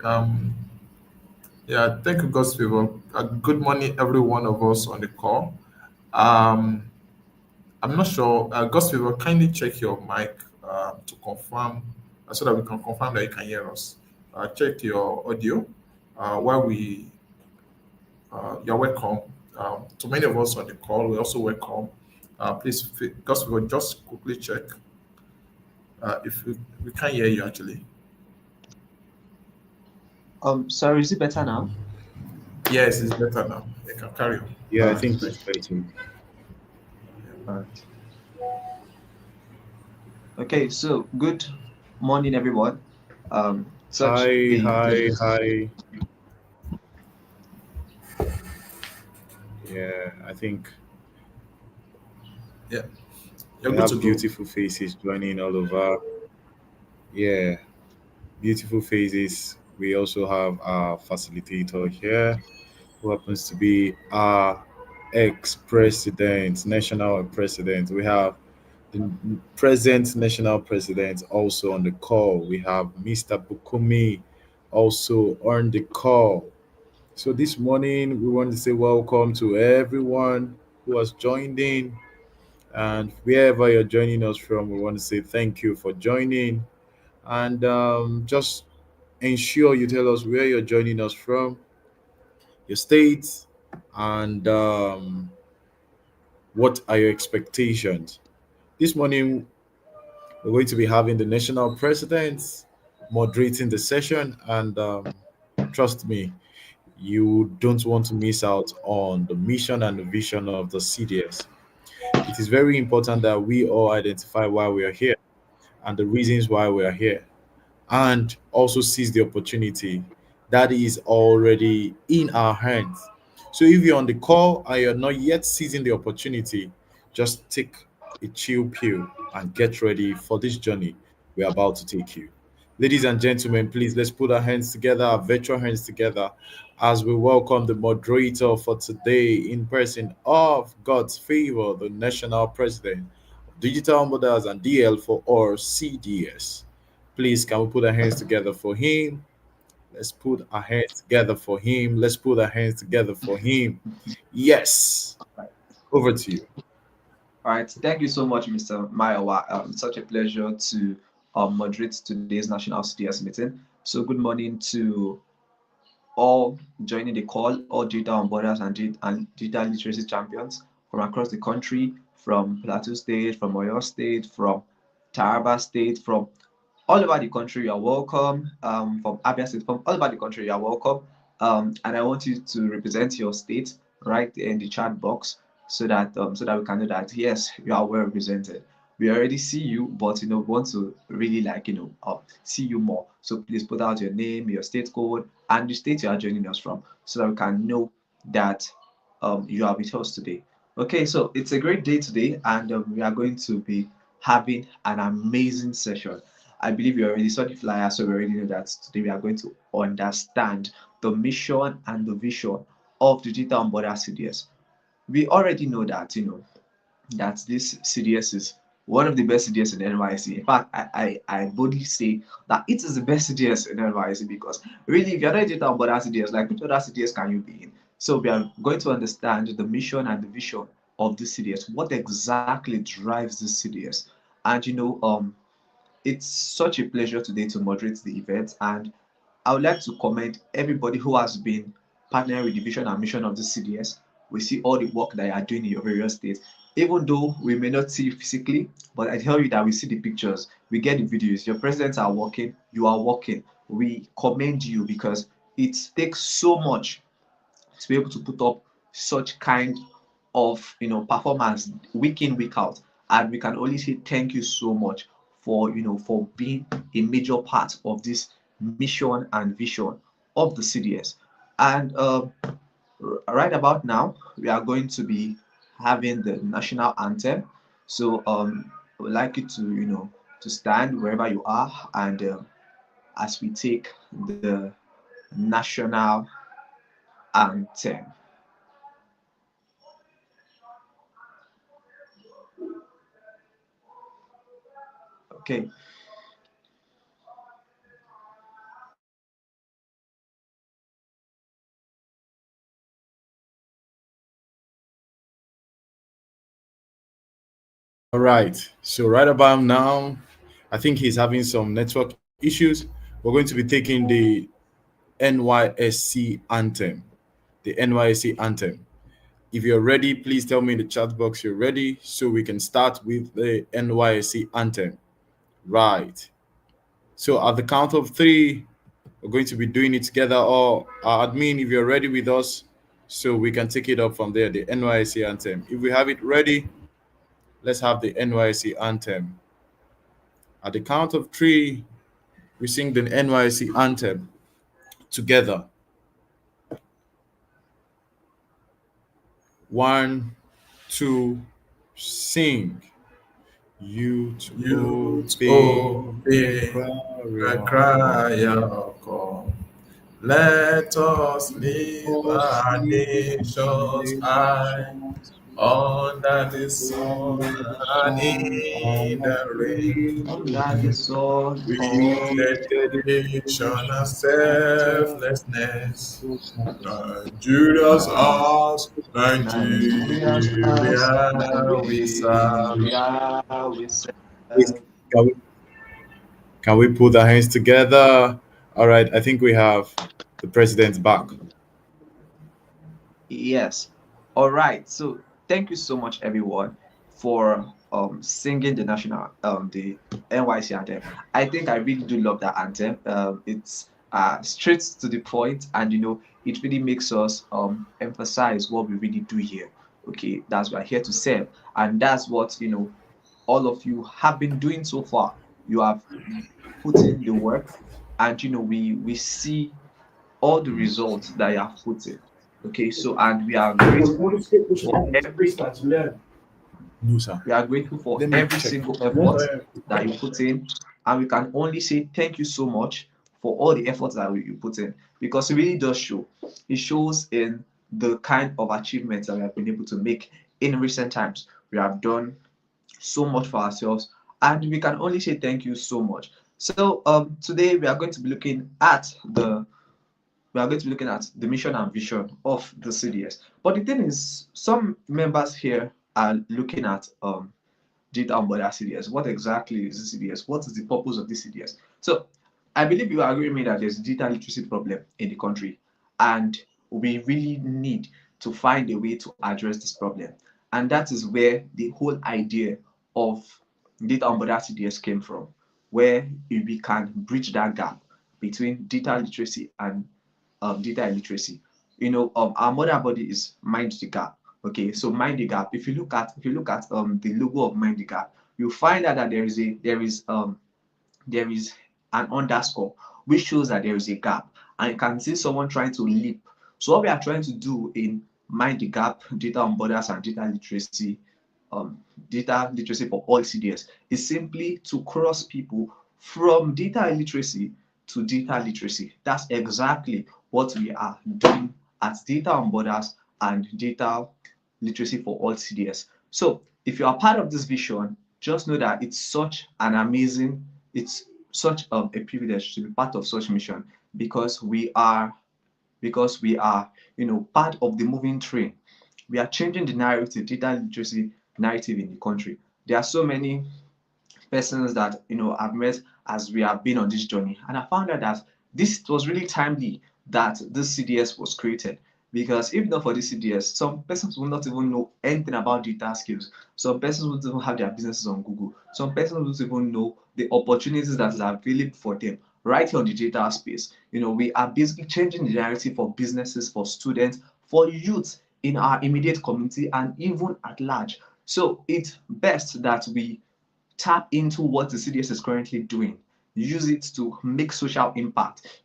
Um, yeah, thank you, God's favor. Good morning, every one of us on the call. Um, I'm not sure. God's favor, kindly check your mic to confirm, so that we can confirm that you can hear us. Check your audio while we. You're welcome. To many of us on the call, we also welcome. Please, God's favor, just quickly check if we can hear you actually. Sorry, is it better now? Yes, it's better now. You can carry on. Yeah, All I right. think it's better. All right. Okay, so good morning, everyone. Such Hi, a hi, pleasure to see you. hi. Yeah, I think Yeah, you're we good have to go. beautiful faces joining all over. Yeah, beautiful faces. We also have our facilitator here, who happens to be our ex-president, national president. We have the present national president also on the call. We have Mr. Bukumi also on the call. So this morning we want to say welcome to everyone who has joined in, and wherever you're joining us from, we want to say thank you for joining. And just ensure you tell us where you're joining us from, your state, and what are your expectations. This morning we're going to be having the national president moderating the session, and trust me, you don't want to miss out on the mission and the vision of the CDS. It is very important that we all identify why we are here and the reasons why we are here, and also seize the opportunity that is already in our hands. So if you're on the call and you're not yet seizing the opportunity, just take a chill pill and get ready for this journey we're about to take you. Ladies and gentlemen, please let's put our hands together, our virtual hands together, as we welcome the moderator for today in person of God's favor, the national president of Digital Models and DL for or CDS. Please, can we put our hands together for him? Let's put our hands together for him. Let's put our hands together for him. Yes. Right. Over to you. All right. Thank you so much, Mr. Mayowa. Such a pleasure to moderate today's National CDS meeting. So, good morning to all joining the call, all digital ambassadors and digital literacy champions from across the country, from Plateau State, from Oyo State, from Taraba State, from all over the country. You are welcome. From Abia State, from all over the country, you are welcome. And I want you to represent your state right there in the chat box so that we can know that yes, you are well represented. We already see you, but we want to really see you more. So please put out your name, your state code, and the state you are joining us from, so that we can know that you are with us today. Okay, so it's a great day today, and we are going to be having an amazing session. I believe you already saw the flyer, so we already know that today we are going to understand the mission and the vision of Digital and Border CDS. We already know that, that this CDS is one of the best CDS in NYC. In fact, I boldly say that it is the best CDS in NYC because really, if you're not digital about that CDS, like which other CDS can you be in? So we are going to understand the mission and the vision of this CDS. What exactly drives this CDS? And it's such a pleasure today to moderate the event, and I would like to commend everybody who has been partnering with the vision and mission of the CDS. We see all the work that you are doing in your various states, even though we may not see it physically, but I tell you that we see the pictures, we get the videos. Your presidents are working, you are working. We commend you because it takes so much to be able to put up such kind of performance week in week out, and we can only say thank you so much for for being a major part of this mission and vision of the CDS. And right about now we are going to be having the national anthem. So I would like you to to stand wherever you are, and as we take the national anthem. Okay. All right. So right about now, I think he's having some network issues. We're going to be taking the NYSC anthem. The NYSC anthem. If you're ready, please tell me in the chat box you're ready so we can start with the NYSC anthem. Right. So at the count of three, we're going to be doing it together. Or admin, if you're ready with us, so we can take it up from there. The NYSC anthem. If we have it ready, let's have the NYSC anthem. At the count of three, we sing the NYSC anthem together. One, two, sing. Youth Youth obey, obey the cry cry of God. Let us live our nations high under the sun and in the rain. Under the sun, With oh, dedication and selflessness, Nigeria's ours, Nigeria's us, Nigeria we serve. Nigeria we Please, serve. can we put our hands together? All right, I think we have the president back. Yes. All right. So thank you so much, everyone, for singing the national the NYC anthem. I think I really do love that anthem. It's straight to the point, and it really makes us emphasize what we really do here. Okay, that's what we're here to serve, and that's what all of you have been doing so far. You have put in the work, and we see all the results that you have put in. Okay, so and for every No, sir. we are grateful for Let me every check. single effort that you put in, and we can only say thank you so much for all the efforts that you put in, because it really does show. It shows in the kind of achievements that we have been able to make in recent times. We have done so much for ourselves, and we can only say thank you so much. So today we are going to be looking at the mission and vision of the CDS. But the thing is, some members here are looking at digital border CDS. What exactly is the CDS? What is the purpose of the CDS? So I believe you agree with me that there's a digital literacy problem in the country, and we really need to find a way to address this problem. And that is where the whole idea of digital border CDS came from, where we can bridge that gap between digital literacy and data illiteracy. Our mother body is Mind the Gap. Okay, so Mind the Gap. If you look at the logo of Mind the Gap, you'll find out that there is an underscore which shows that there is a gap, and you can see someone trying to leap. So what we are trying to do in Mind the Gap, Data on Borders and um, Data Literacy for All CDS is simply to cross people from data illiteracy to data literacy. That's exactly what we are doing at Data on Borders and Data Literacy for All CDS. So if you are part of this vision, just know that it's such a privilege to be part of such mission, because we are part of the moving train. We are changing the narrative, data literacy narrative in the country. There are so many persons that I've met as we have been on this journey, and I found out that this was really timely that this CDS was created, because if not for this CDS, some persons will not even know anything about data skills. Some persons won't even have their businesses on Google. Some persons won't even know the opportunities that are available for them right here on the data space. We are basically changing the narrative for businesses, for students, for youth in our immediate community, and even at large. So it's best that we tap into what the CDS is currently doing, use it to make social impact.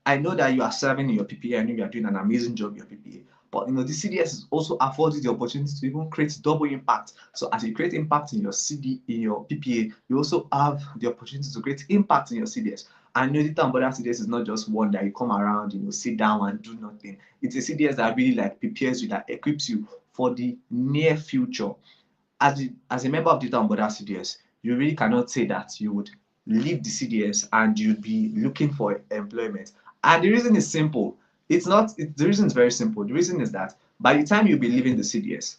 I know that you are serving in your PPA, I know you are doing an amazing job in your PPA, but the CDS also affords you the opportunity to even create double impact. So as you create impact in your PPA, you also have the opportunity to create impact in your CDS. And data and border CDS is not just one that you come around, sit down and do nothing. It's a CDS that really prepares you, that equips you for the near future. As a member of data and border CDS, you really cannot say that you would leave the CDS and you'd be looking for employment. And the reason is simple. The reason is very simple. The reason is that by the time you'll be leaving the CDS,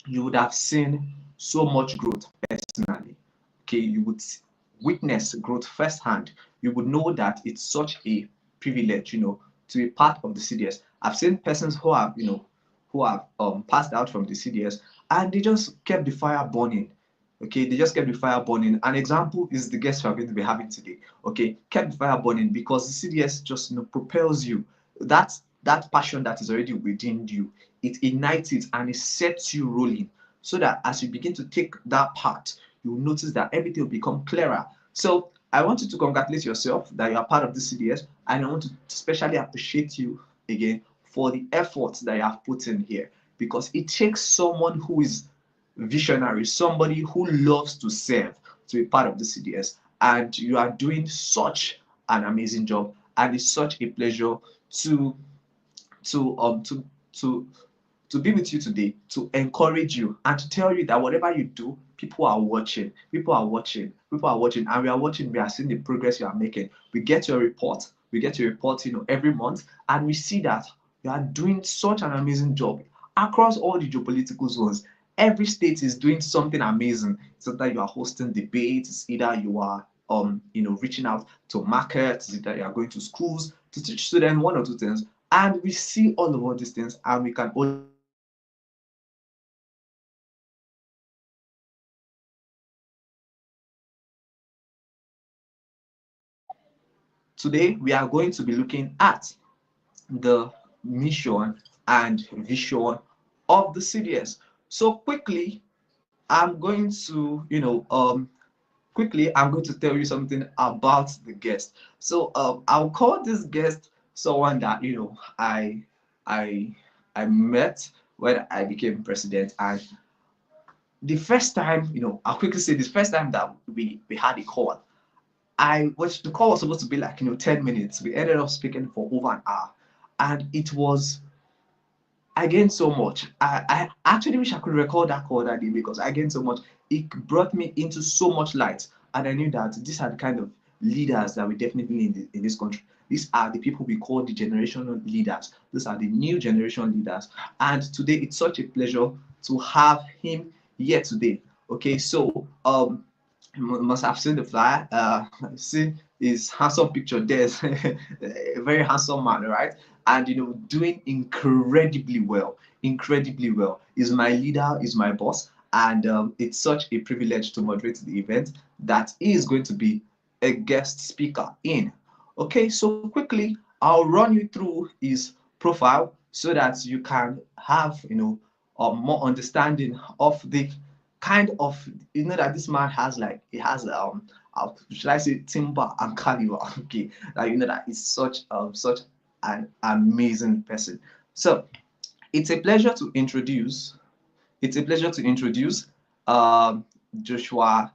you would have seen so much growth personally. Okay, you would witness growth firsthand. You would know that it's such a privilege, to be part of the CDS. I've seen persons who have, who have passed out from the CDS, and they just kept the fire burning. Okay, they just kept the fire burning. An example is the guest we are going to be having today. Okay, kept the fire burning because the CDS just propels you. That passion that is already within you, it ignites it and it sets you rolling. So that as you begin to take that part, you will notice that everything will become clearer. So I want you to congratulate yourself that you are part of the CDS, and I want to especially appreciate you again for the efforts that you have put in here, because it takes someone who is visionary, somebody who loves to serve, to be part of the CDS, and you are doing such an amazing job, and it's such a pleasure to to um to to to be with you today, to encourage you and to tell you that whatever you do, people are watching, and we are watching, we are seeing the progress you are making. We get your report, every month, and we see that you are doing such an amazing job across all the geopolitical zones. Every state is doing something amazing. So that you are hosting debates, either you are reaching out to markets, either you are going to schools to teach students one or two things. And we see all of all these things, and we can only today we are going to be looking at the mission and vision of the CDS. So quickly I'm going to tell you something about the guest. So I'll call this guest someone that I I met when I became president. And the first time, I'll quickly say this first time that we had a call, the call was supposed to be like 10 minutes. We ended up speaking for over an hour, and it was, I gained so much. I actually wish I could record that call that day, because I gained so much. It brought me into so much light, and I knew that these are the kind of leaders that we definitely need in this country. These are the people we call the generational leaders. These are the new generation leaders. And today it's such a pleasure to have him here today. Okay, so you must have seen the flyer. See his handsome picture there. A very handsome man, right? And doing incredibly well. Is my leader, is my boss, and it's such a privilege to moderate the event that he is going to be a guest speaker in. Okay, so quickly I'll run you through his profile so that you can have more understanding of the kind of, that this man has, like, he has should I say timber and caliber. Okay, like, that he's such an amazing person. So it's a pleasure to introduce Joshua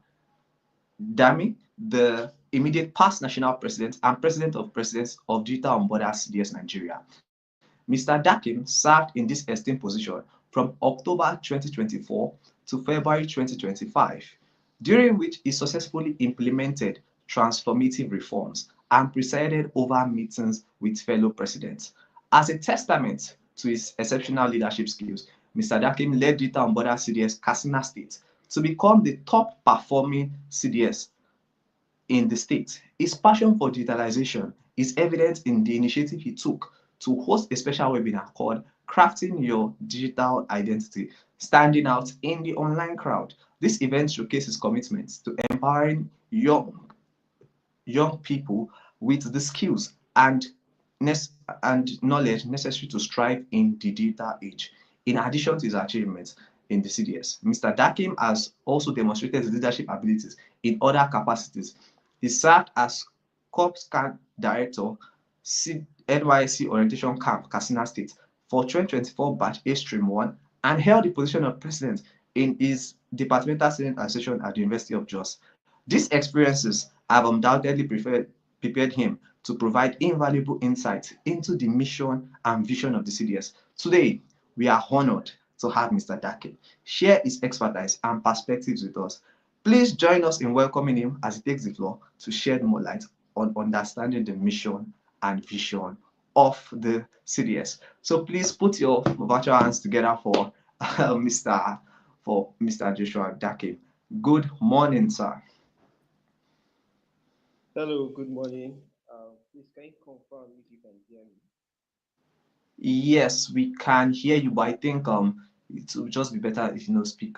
Dami, the immediate past national president and president of presidents of Digital on Border CDS Nigeria. Mr. Dakim served in this esteemed position from October 2024 to February 2025, during which he successfully implemented transformative reforms and presided over meetings with fellow presidents. As a testament to his exceptional leadership skills, Mr. Dakim led Digital on Border CDS Katsina State to become the top performing CDS in the state. His passion for digitalization is evident in the initiative he took to host a special webinar called Crafting Your Digital Identity, standing out in the online crowd. This event showcases commitment to empowering young people with the skills and knowledge necessary to strive in the digital age. In addition to his achievements in the CDS, Mr. Dakim has also demonstrated his leadership abilities in other capacities. He served as Corps Camp Director, NYC Orientation Camp, Katsina State, for 2024 Batch A Stream 1, and held the position of president in his departmental student association at the University of Jos. These experiences have undoubtedly prepared him to provide invaluable insights into the mission and vision of the CDS. Today, we are honored to have Mr. Dakim share his expertise and perspectives with us. Please join us in welcoming him as he takes the floor to shed more light on understanding the mission and vision of the CDS. So please put your virtual hands together for Mr. for Mr. Joshua Dake. Good morning, sir. Hello, good morning. Please can you confirm if you can hear me? Yes, we can hear you, but I think it will just be better if you know speak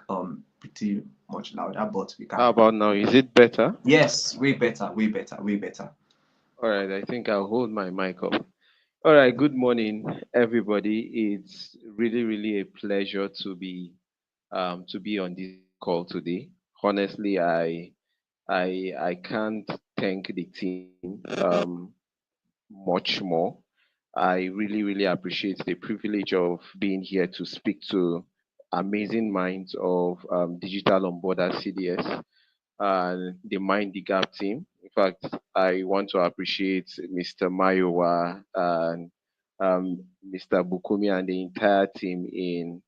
pretty much louder, but we can How hear. about now? Is it better? Yes, way better, way better, way better. All right, I think I'll hold my mic up. All right, good morning, everybody. It's really, really a pleasure to be on this call today. Honestly, I can't thank the team much more. I really, really appreciate the privilege of being here to speak to amazing minds of Digital on Border CDS and the Mind the Gap team. In fact, I want to appreciate Mr. Mayowa and Mr. Bukumi and the entire team in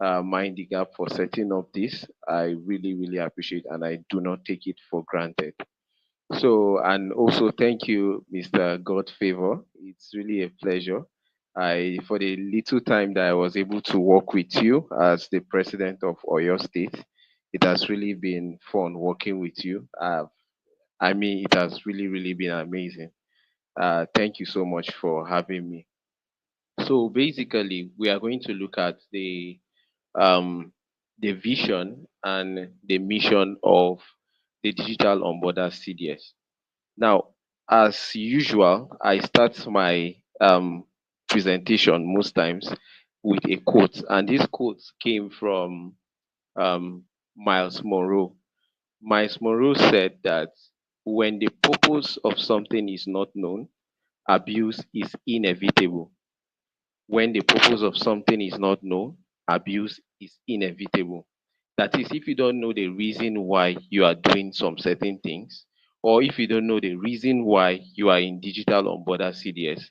Mind the Gap for setting up this. I really, really appreciate and I do not take it for granted. So, and also thank you, Mr. Godfavor. It's really a pleasure. For the little time that I was able to work with you as the president of Oyo State, it has really been fun working with you. I mean, it has really, really been amazing. Thank you so much for having me. So basically, we are going to look at um, the vision and the mission of the Digital on Border CDS. Now, as usual, I start my presentation most times with a quote, and this quote came from Miles Monroe. Miles Monroe said that when the purpose of something is not known, abuse is inevitable. When the purpose of something is not known, abuse is inevitable. That is, if you don't know the reason why you are doing some certain things, or if you don't know the reason why you are in digital on border CDS,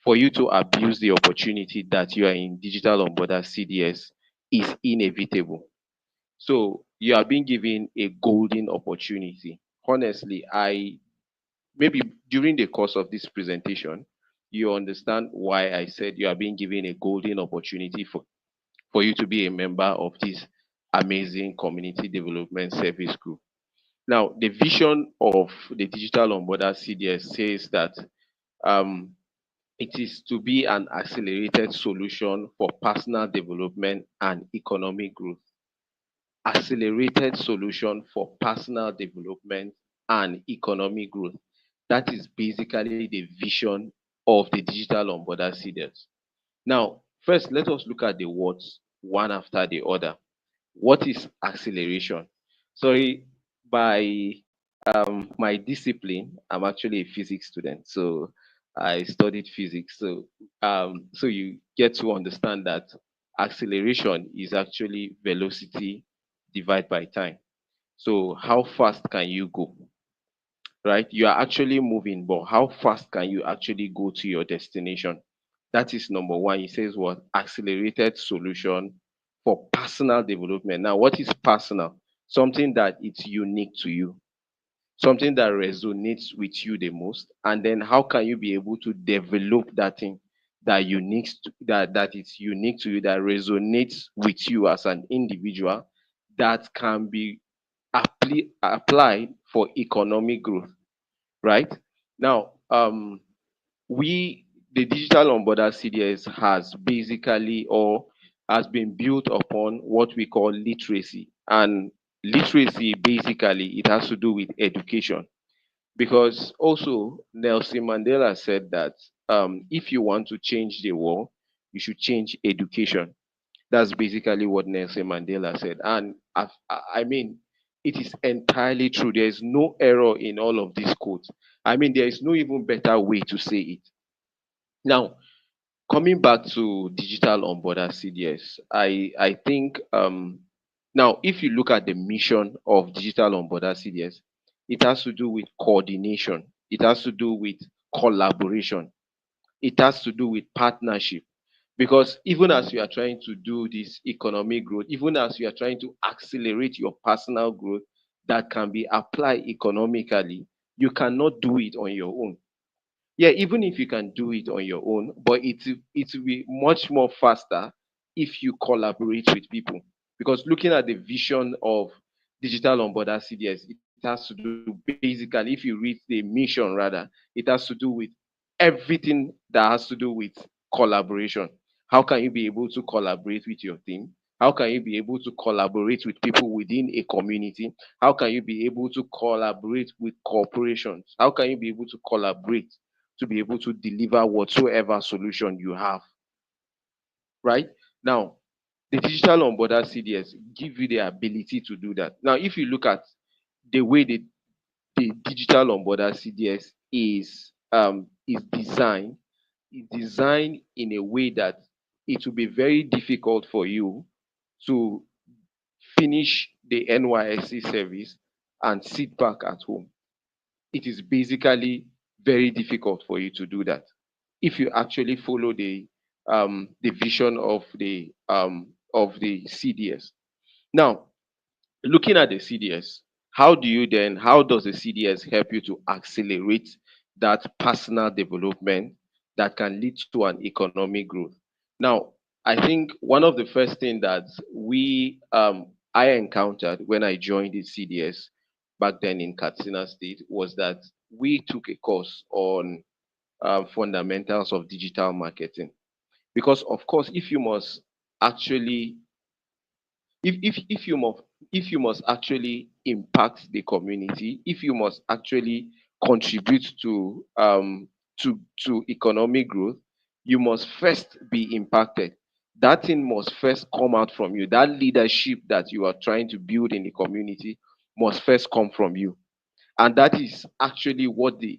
for you to abuse the opportunity that you are in digital on border CDS is inevitable. So you are being given a golden opportunity. Honestly, I maybe during the course of this presentation, you understand why I said you are being given a golden opportunity for you to be a member of this amazing community development service group. Now, the vision of the Digital on Border CDS says that um, it is to be an accelerated solution for personal development and economic growth. Accelerated solution for personal development and economic growth. That is basically the vision of the Digital on Border CDS. Now, first, let us look at the words one after the other. What is acceleration? Sorry, by my discipline, I'm actually a physics student, so I studied physics. So you get to understand that acceleration is actually velocity divided by time. So how fast can you go? Right? You are actually moving, but how fast can you actually go to your destination? That is number one. It says what? Accelerated solution for personal development. Now, what is personal? Something that it's unique to you, something that resonates with you the most. And then how can you be able to develop that thing that is unique to you, that resonates with you as an individual, that can be applied for economic growth, right? Now, we the digital on border CDS has basically or has been built upon what we call literacy. And literacy basically it has to do with education. Because also Nelson Mandela said that if you want to change the world, you should change education. That's basically what Nelson Mandela said. And I mean, it is entirely true. There is no error in all of these quotes. I mean, there is no even better way to say it. Now, coming back to digital on border CDS, I think now if you look at the mission of digital on border CDS, it has to do with coordination, it has to do with collaboration, it has to do with partnership. Because even as you are trying to do this economic growth, even as you are trying to accelerate your personal growth that can be applied economically, you cannot do it on your own. Yeah, even if you can do it on your own, but it will be much more faster if you collaborate with people. Because looking at the vision of digital on border CDS, it has to do basically, if you read the mission rather, it has to do with everything that has to do with collaboration. How can you be able to collaborate with your team? How can you be able to collaborate with people within a community? How can you be able to collaborate with corporations? How can you be able to collaborate to be able to deliver whatsoever solution you have, right? Now, the digital on border CDS give you the ability to do that. Now, if you look at the way the digital on border CDS is designed in a way that it will be very difficult for you to finish the NYSC service and sit back at home. It is basically very difficult for you to do that if you actually follow the vision of the CDS. Now, looking at the CDS, how does the CDS help you to accelerate that personal development that can lead to an economic growth? Now, I think one of the first things that I encountered when I joined the CDS back then in Katsina State was that we took a course on fundamentals of digital marketing. Because of course, if you must actually if you must actually impact the community, if you must actually contribute to economic growth, you must first be impacted. That thing must first come out from you. That leadership that you are trying to build in the community must first come from you. And that is actually what the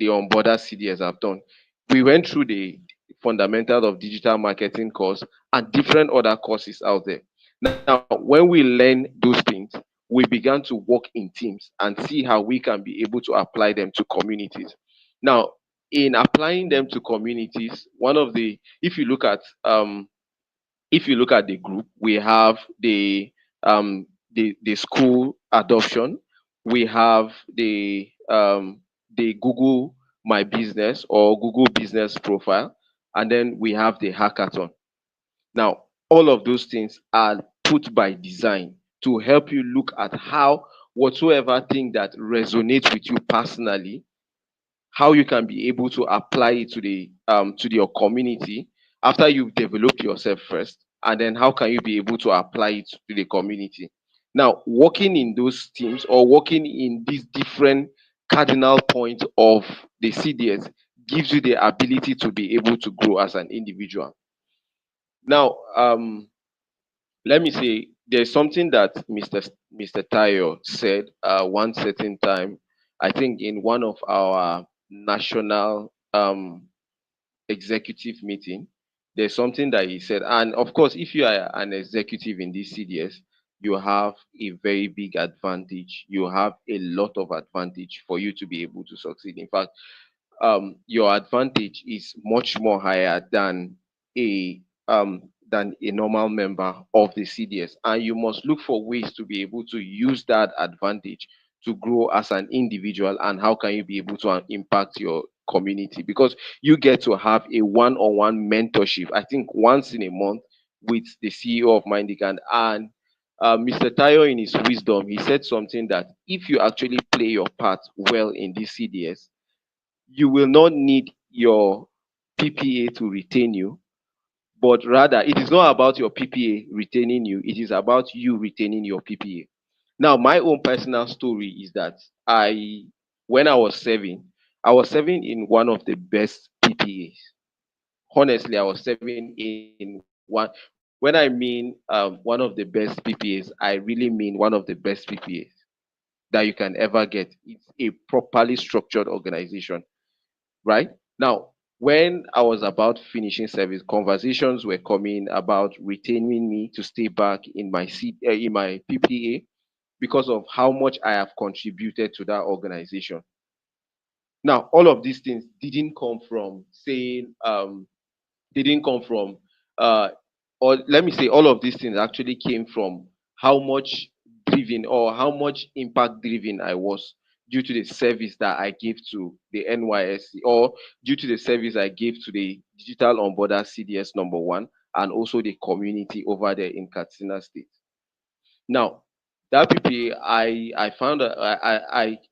onboarder CDS have done. We went through the fundamentals of digital marketing course and different other courses out there. Now, when we learn those things, we began to work in teams and see how we can be able to apply them to communities. Now, in applying them to communities, one of the if you look at the group, we have the school adoption, we have the Google My Business or Google Business Profile, and then we have the hackathon. Now, all of those things are put by design to help you look at how whatsoever thing that resonates with you personally, how you can be able to apply it to your community after you've developed yourself first, and then how can you be able to apply it to the community. Now, working in those teams or working in these different cardinal points of the CDS gives you the ability to be able to grow as an individual. Now, let me say there's something that Mr. Tayo said one certain time, I think in one of our national executive meeting. There's something that he said, and of course, if you are an executive in this CDS, you have a very big advantage. You have a lot of advantage for you to be able to succeed. In fact, your advantage is much more higher a than a normal member of the CDS, and you must look for ways to be able to use that advantage to grow as an individual. And how can you be able to impact your community? Because you get to have a one-on-one mentorship, I think once in a month, with the CEO of Mindican. And Mr. Tayo, in his wisdom, he said something that if you actually play your part well in this CDS, you will not need your PPA to retain you, but rather it is not about your PPA retaining you, it is about you retaining your PPA. Now, my own personal story is that when I was serving in one of the best PPAs. Honestly, I was serving in one. When I mean one of the best PPAs, I really mean one of the best PPAs that you can ever get. It's a properly structured organization, right? Now, when I was about finishing service, conversations were coming about retaining me to stay back in in my PPA because of how much I have contributed to that organization. Now, all of these things didn't come from uh or let me say all of these things actually came from how much driven or how much impact driven I was due to the service that I gave to the NYSC, or due to the service I gave to the digital on border CDS number one, and also the community over there in Katsina State. Now, that PPA, I found that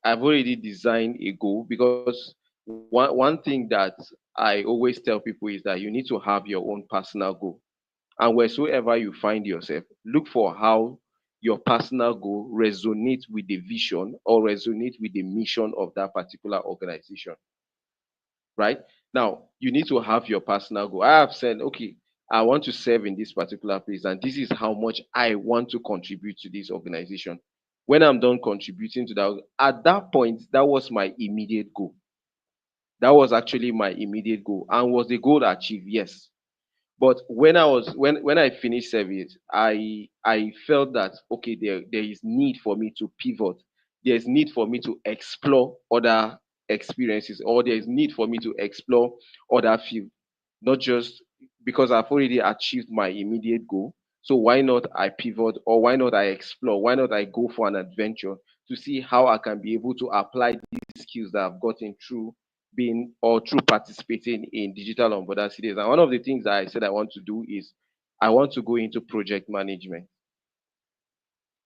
I've already designed a goal, because one thing that I always tell people is that you need to have your own personal goal. And wheresoever you find yourself, look for how your personal goal resonates with the vision or resonates with the mission of that particular organization, right? Now, you need to have your personal goal. I have said, okay, I want to serve in this particular place, and this is how much I want to contribute to this organization. When I'm done contributing to that, at that point, that was my immediate goal. That was actually my immediate goal. And was the goal achieved? Yes. But when I finished service, I felt that okay, there is need for me to pivot. There's need for me to explore other experiences, or there's need for me to explore other fields, not just because I've already achieved my immediate goal. So why not I pivot, or why not I explore? Why not I go for an adventure to see how I can be able to apply these skills that I've gotten through being or through participating in digital on border cities. And one of the things that I said I want to do is I want to go into project management.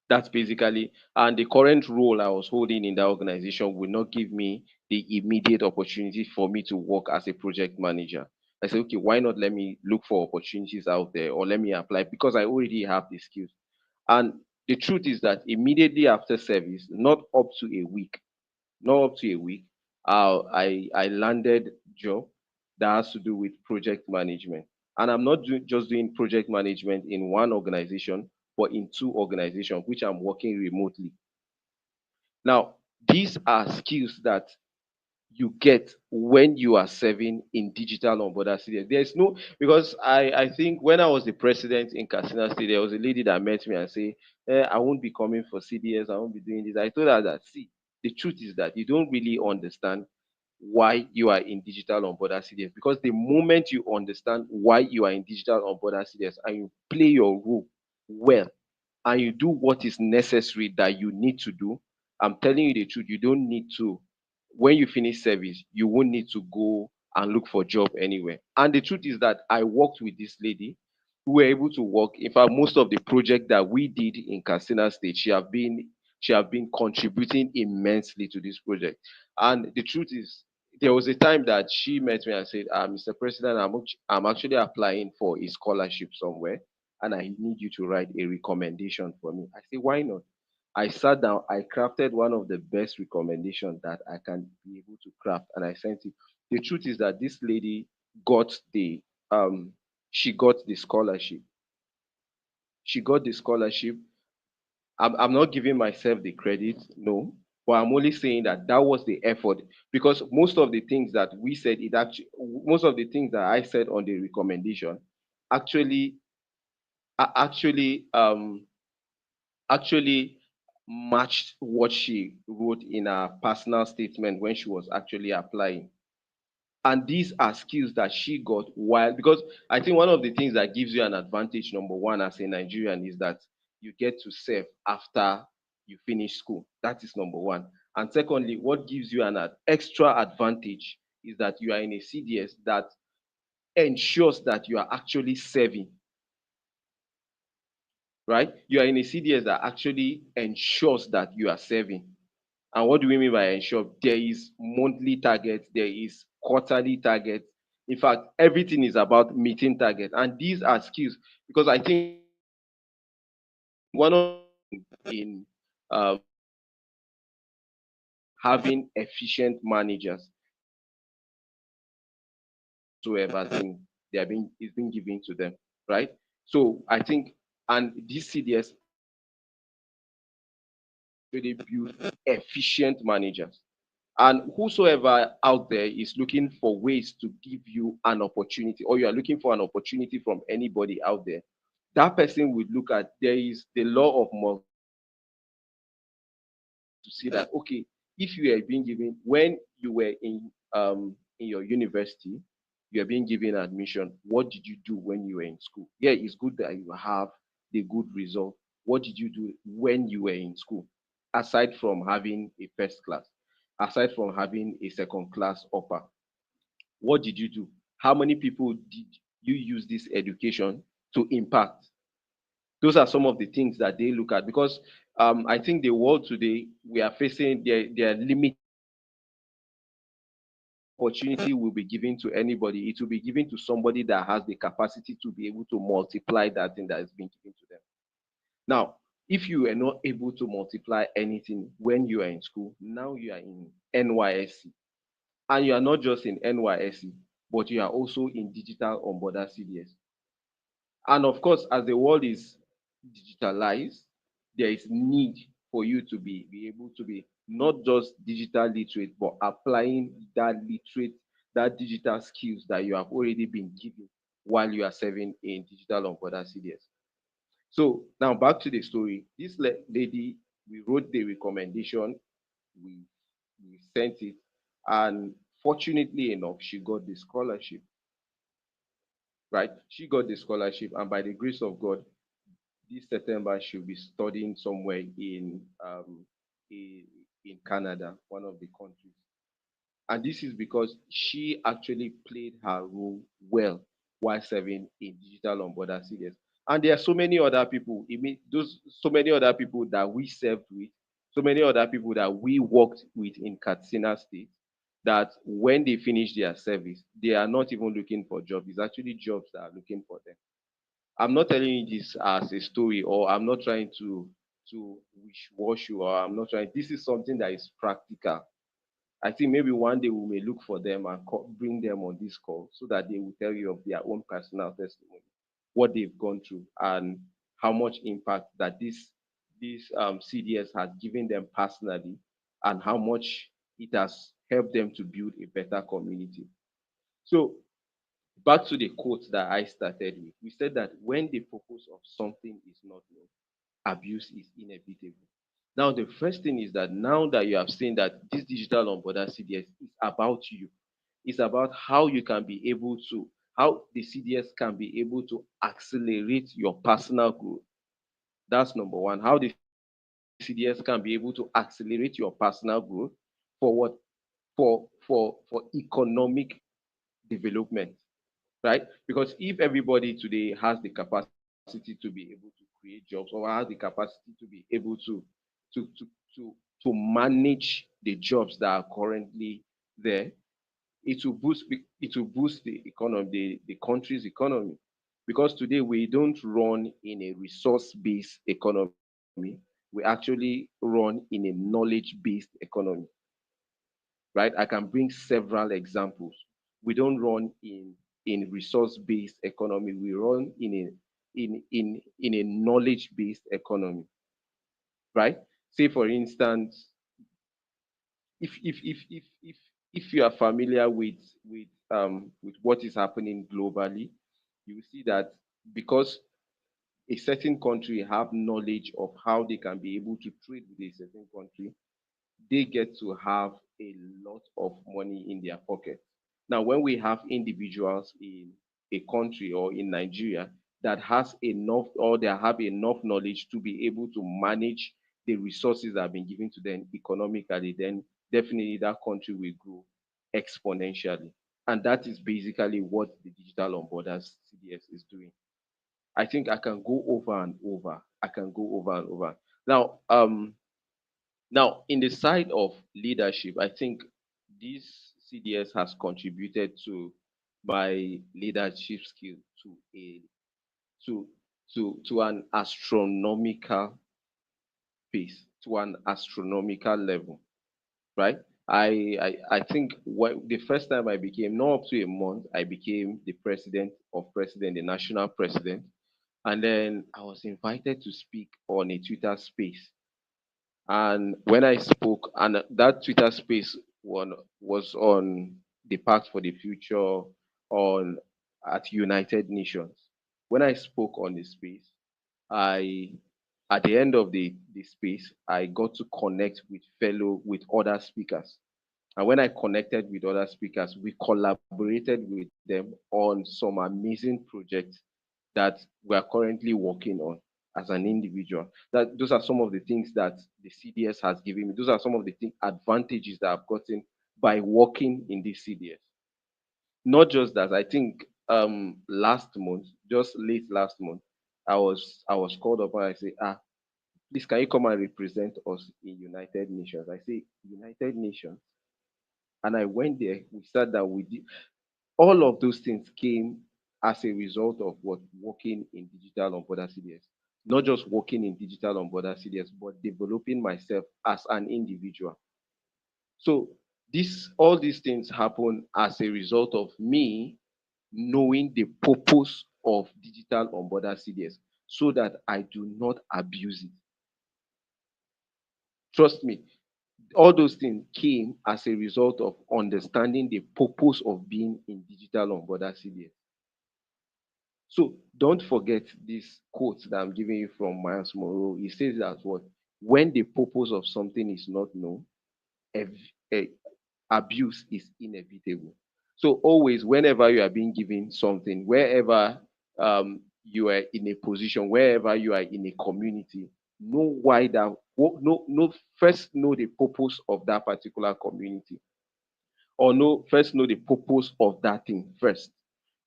That's basically, and the current role I was holding in that organization would not give me the immediate opportunity for me to work as a project manager. I said, okay, why not let me look for opportunities out there, or let me apply, because I already have the skills. And the truth is that immediately after service, not up to a week, I landed job that has to do with project management. And I'm not just doing project management in one organization, but in two organizations, which I'm working remotely. Now, these are skills that you get when you are serving in digital on border cities. There's no, because I think when I was the president in Katsina State, there was a lady that met me and say, I won't be coming for CDS, I won't be doing this. I told her that, see, the truth is that you don't really understand why you are in digital on border CDS, because the moment you understand why you are in digital on border CDS and you play your role well, and you do what is necessary that you need to do, I'm telling you the truth, you don't need to, when you finish service, you won't need to go and look for job anywhere. And the truth is that I worked with this lady. We were able to work. In fact, most of the project that we did in Katsina State, she have been contributing immensely to this project. And the truth is, there was a time that she met me and said, Mr. President, I'm actually applying for a scholarship somewhere, and I need you to write a recommendation for me. I said, why not? I sat down, I crafted one of the best recommendations that I can be able to craft, and I sent it. The truth is that this lady got the she got the scholarship. She got the scholarship. I'm not giving myself the credit, no, but I'm only saying that that was the effort, because most of the things that we said, it actually, most of the things that I said on the recommendation actually, actually, actually matched what she wrote in her personal statement when she was actually applying. And these are skills that she got while, because I think one of the things that gives you an advantage, number one, as a Nigerian, is that you get to serve after you finish school. That is number one. And secondly, what gives you an extra advantage is that you are in a CDS that ensures that you are actually serving, right? You are in a CDS that actually ensures that you are serving. And what do we mean by ensure? There is monthly target, there is quarterly target. In fact, everything is about meeting target. And these are skills, because I think one of in having efficient managers whoever thing they are being is being given to them, right? So I think, and this CDS really build efficient managers. And whosoever out there is looking for ways to give you an opportunity, or you are looking for an opportunity from anybody out there, that person would look at, there is the law of to see that, okay, if you are being given, when you were in your university, you are being given admission, what did you do when you were in school? Yeah, it's good that you have the good result. What did you do when you were in school, aside from having a first class, aside from having a second class upper? What did you do? How many people did you use this education to impact. Those are some of the things that they look at, because I think the world today, we are facing, there are limited opportunity will be given to anybody. It will be given to somebody that has the capacity to be able to multiply that thing that is being given to them. Now, if you are not able to multiply anything when you are in school, now you are in NYSC. And you are not just in NYSC, but you are also in digital on border CDS. And of course, as the world is digitalized, there is need for you to be able to be not just digital literate, but applying that digital skills that you have already been given while you are serving in digital on border CDS. So now back to the story. This lady, we wrote the recommendation, we we sent it, and fortunately enough, she got the scholarship. Right? She got the scholarship, and by the grace of God, this September she'll be studying somewhere in, in Canada, one of the countries. And this is because she actually played her role well while serving in digital on border CDS. And there are so many other people, I mean, those so many other people that we served with, so many other people that we worked with in Katsina State, that when they finish their service, they are not even looking for jobs. It's actually jobs that are looking for them. I'm not telling you this as a story, or I'm not trying to wish wash you, or I'm not trying. This is something that is practical. I think maybe one day we may look for them and bring them on this call so that they will tell you of their own personal testimony, what they've gone through, and how much impact that this CDS has given them personally, and how much it has helped them to build a better community. So back to the quote that I started with, we said that when the purpose of something is not known, abuse is inevitable. Now, the first thing is that now that you have seen that this digital on border CDS is about you, it's about how you can be able to, how the CDS can be able to accelerate your personal growth. That's number one. How the CDS can be able to accelerate your personal growth for what? For economic development, right? Because if everybody today has the capacity to be able to create jobs, or has the capacity to be able to to to to manage the jobs that are currently there, it will boost the economy, the country's economy. Because today we don't run in a resource-based economy, we actually run in a knowledge-based economy, right? I can bring several examples. We don't run in resource-based economy. We run in a knowledge-based economy, right? Say for instance, if you are familiar with what is happening globally, you will see that because a certain country have knowledge of how they can be able to trade with a certain country, they get to have a lot of money in their pocket. Now, when we have individuals in a country or in Nigeria that has enough, or they have enough knowledge to be able to manage the resources that have been given to them economically, then definitely that country will grow exponentially. And that is basically what the digital on borders CDS is doing. I think I can go over and over. I can go over and over. Now, now, in the side of leadership, I think this CDS has contributed to my leadership skill to a to to an astronomical pace, to an astronomical level, right? I think the first time I became, not up to a month, I became the president of president, the national president, and then I was invited to speak on a Twitter space. And when I spoke, and that Twitter space one was on the Pact for the Future on at United Nations. When I spoke on the space, I at the end of the space, I got to connect with other speakers. And when I connected with other speakers, we collaborated with them on some amazing projects that we are currently working on as an individual. That those are some of the things that the CDS has given me. Those are some of the advantages that I've gotten by working in this CDS. Not just that, I think last month, just late last month, I was called up and I say, please can you come and represent us in United Nations? I say United Nations, and I went there. We said that we did all of those things came as a result of what working in digital on border CDS. Not just working in digital on border CDS, but developing myself as an individual. So this all these things happen as a result of me knowing the purpose of digital on border CDS so that I do not abuse it. Trust me, all those things came as a result of understanding the purpose of being in digital on border CDS. So don't forget this quote that I'm giving you from Miles Monroe. He says that what when the purpose of something is not known, eh, abuse is inevitable. So always, whenever you are being given something, wherever you are in a position, wherever you are in a community, know why that. No, first know the purpose of that particular community, or first know the purpose of that thing first.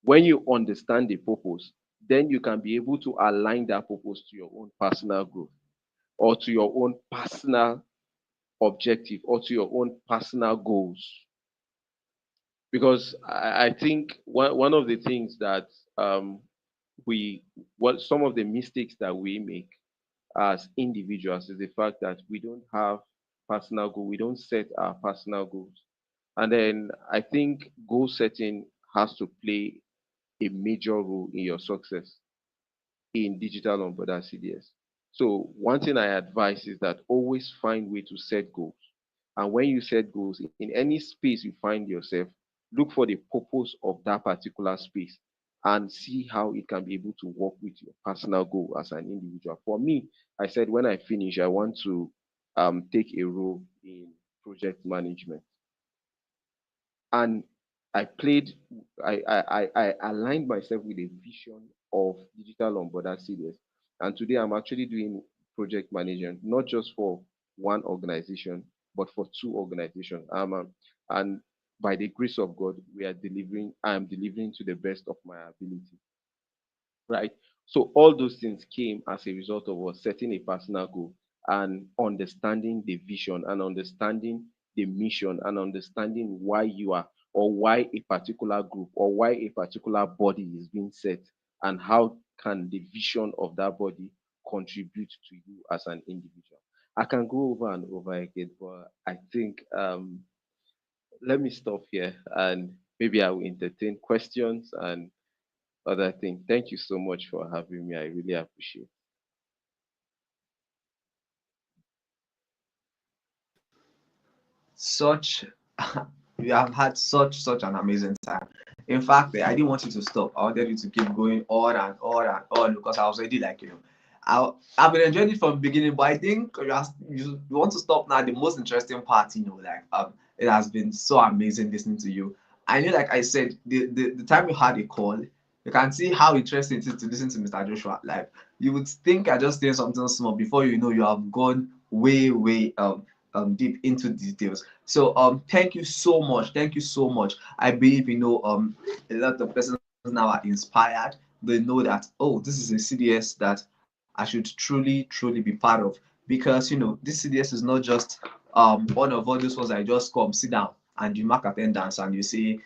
When you understand the purpose, then you can be able to align that purpose to your own personal growth, or to your own personal objective, or to your own personal goals. Because I think one of the things that we what some of the mistakes that we make as individuals is the fact that we don't have personal goal, we don't set our personal goals. And then I think goal setting has to play a major role in your success in digital on border CDS. So one thing I advise is that always find way to set goals. And when you set goals in any space you find yourself, look for the purpose of that particular space and see how it can be able to work with your personal goal as an individual. For me, I said when I finish, I want to take a role in project management. And I played, I aligned myself with a vision of digital on border CDS. And today I'm actually doing project management, not just for one organization, but for two organizations. And by the grace of God, I am delivering to the best of my ability, right? So all those things came as a result of us setting a personal goal and understanding the vision and understanding the mission and understanding why you are, or why a particular group or why a particular body is being set, and how can the vision of that body contribute to you as an individual. I can go over and over again, but I think let me stop here, and maybe I will entertain questions and other thing. Thank you so much for having me. I really appreciate it. Such you have had such an amazing time. In fact, I didn't want you to stop. I wanted you to keep going on and on and on, because I was already like, I've been enjoying it from the beginning, but I think you want to stop now. The most interesting part, like it has been so amazing listening to you. I know, like I said, the time you had a call, you can see how interesting it is to listen to Mr. Joshua. Like, you would think I just saying something small, before you know, you have gone way deep into details. So thank you so much. Thank you so much. I believe a lot of persons now are inspired. They know that, oh, this is a CDS that I should truly be part of, because this CDS is not just one of all those ones I just come sit down and you mark attendance and you say,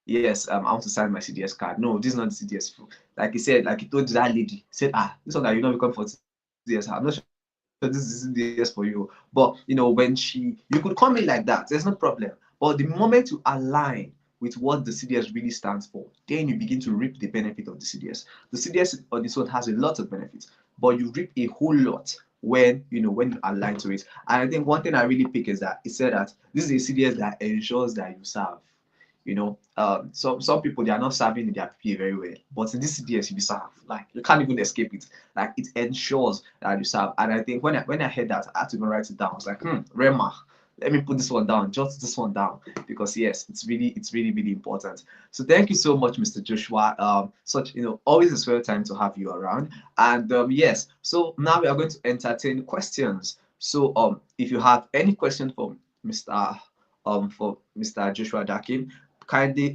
yes, I want to sign my CDS card. No, this is not the CDS. Like he said, like he told that lady, said, this one that you're not become for CDS. I'm not sure this is CDS for you. But when you could come in like that, there's no problem. But the moment you align with what the CDS really stands for, then you begin to reap the benefit of the CDS. The CDS on its own has a lot of benefits, but you reap a whole lot when you align to it. And I think one thing I really pick is that it said that this is a CDS that ensures that you serve. Some people, they are not serving their PPA very well, but in this CDS you serve, like you can't even escape it. Like, it ensures that you serve. And I think when I heard that, I had to even write it down. I was like, Rema, let me put this one down, jot this one down, because yes, it's really important. So thank you so much, Mr. Joshua. Always a swell time to have you around. And yes, so now we are going to entertain questions. So if you have any question for Mr. Joshua Dakin, kindly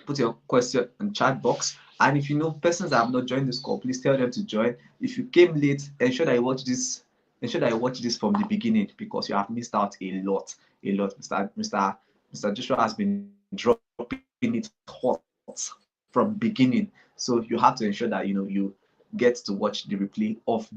put your question in chat box. And if you know persons that have not joined this call, please tell them to join. If you came late, ensure that you watch this. Ensure that you watch this from the beginning, because you have missed out a lot. A lot. Mr. Joshua has been dropping it hot from beginning. So you have to ensure that you get to watch the replay of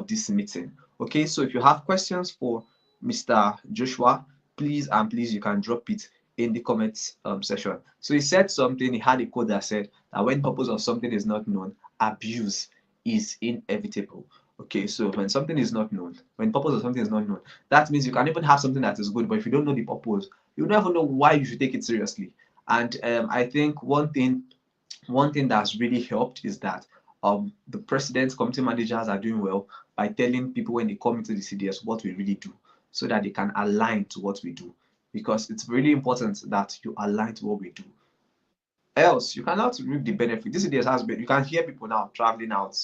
this meeting. Okay, so if you have questions for Mr. Joshua, please you can drop it in the comments section. So he said something, he had a quote that said that when purpose of something is not known, abuse is inevitable. Okay, so when something is not known, when purpose of something is not known, that means you can even have something that is good, but if you don't know the purpose, you never know why you should take it seriously. And I think one thing that's really helped is that the president's committee managers are doing well by telling people when they come into the CDS what we really do, so that they can align to what we do. Because it's really important that you align to what we do. Else, you cannot reap the benefit. This CDS has been, you can hear people now traveling out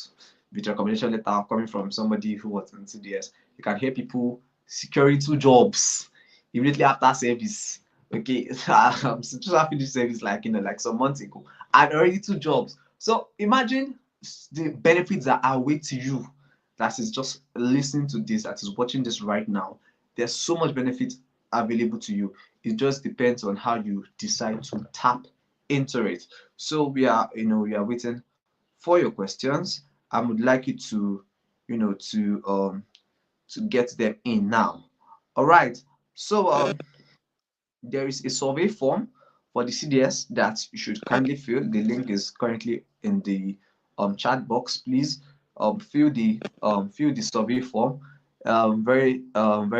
with recommendation letter coming from somebody who was in CDS. You can hear people securing 2 jobs immediately after service. Okay, I'm just having this service like like some months ago, and already 2 jobs. So imagine the benefits that await you. That is just listening to this, that is watching this right now. There's so much benefit available to you. It just depends on how you decide to tap into it. So we are waiting for your questions. I would like you to to get them in now. All right. So there is a survey form for the CDS that you should kindly fill. The link is currently in the chat box. Please fill the survey form. Very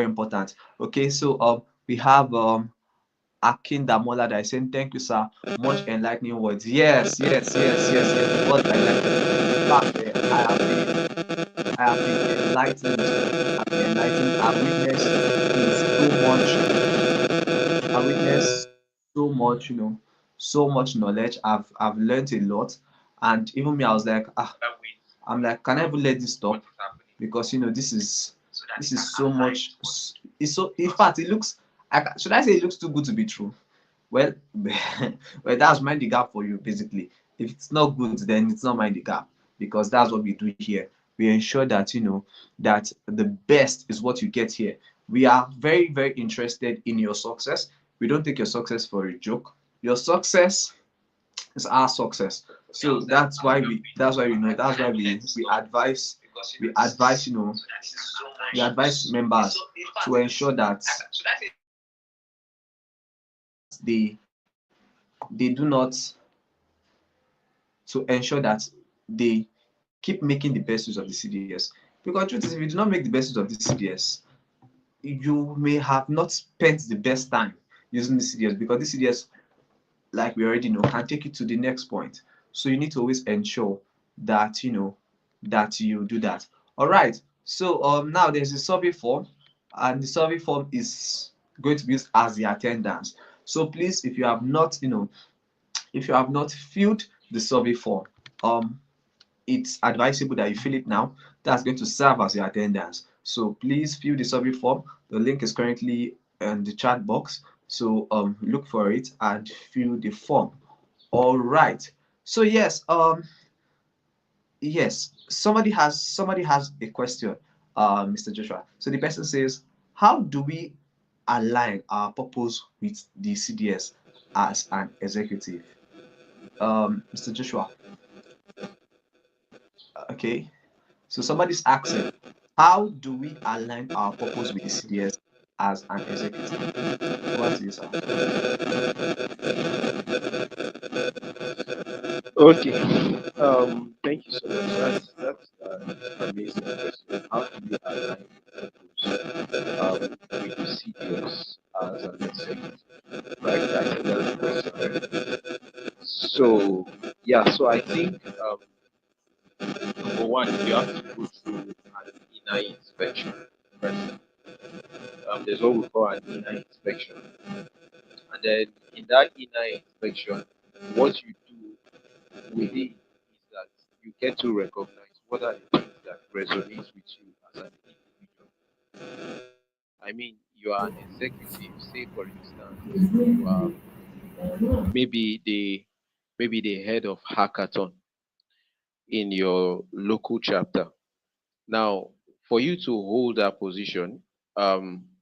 important. Okay, so we have Akin Damola that is saying thank you, sir. Much enlightening words. Yes. What I like. In fact, I have been enlightened. I've been enlightened. I've witnessed so much, so much knowledge. I've learned a lot, and even me, I was like, I'm like, can I ever let this stop? Because this is so much. It's so. In fact, it looks. Should I say it looks too good to be true? Well, well, that's mind the gap for you, basically. If it's not good, then it's not mind the gap, because that's what we do here. We ensure that that the best is what you get here. We are very, very interested in your success. We don't take your success for a joke. Your success is our success. So that's why we advise we advise members to ensure that they do not to ensure that they keep making the best use of the CDS. Because truth is, if you do not make the best use of the CDS, you may have not spent the best time using the CDS, because the CDS, like we already know, can take you to the next point. So you need to always ensure that that you do that. All right. So now there's a survey form, and the survey form is going to be used as the attendance. So please, if you have not filled the survey form, um it's advisable that you fill it now. That's going to serve as your attendance. So please fill the survey form. The link is currently in the chat box. So look for it and fill the form. All right. So yes, somebody has a question, Mr. Joshua. So the person says, how do we align our purpose with the CDS as an executive? Mr. Joshua, okay. So somebody's asking, how do we align our purpose with the CDS as an executive? Over to you, sir. Okay. Thank you so much. That's an amazing question. How do we align purpose with the CDS as an executive? Right. I think that's the question. Right? So yeah. So I think number one, you have to go through an inner inspection first. There's what we call an inner inspection, and then in that inner inspection, what you do with it is that you get to recognize what are the things that resonate with you as an individual. I mean, you are an executive. Say, for instance, you are maybe the head of hackathon in your local chapter. Now, for you to hold that position,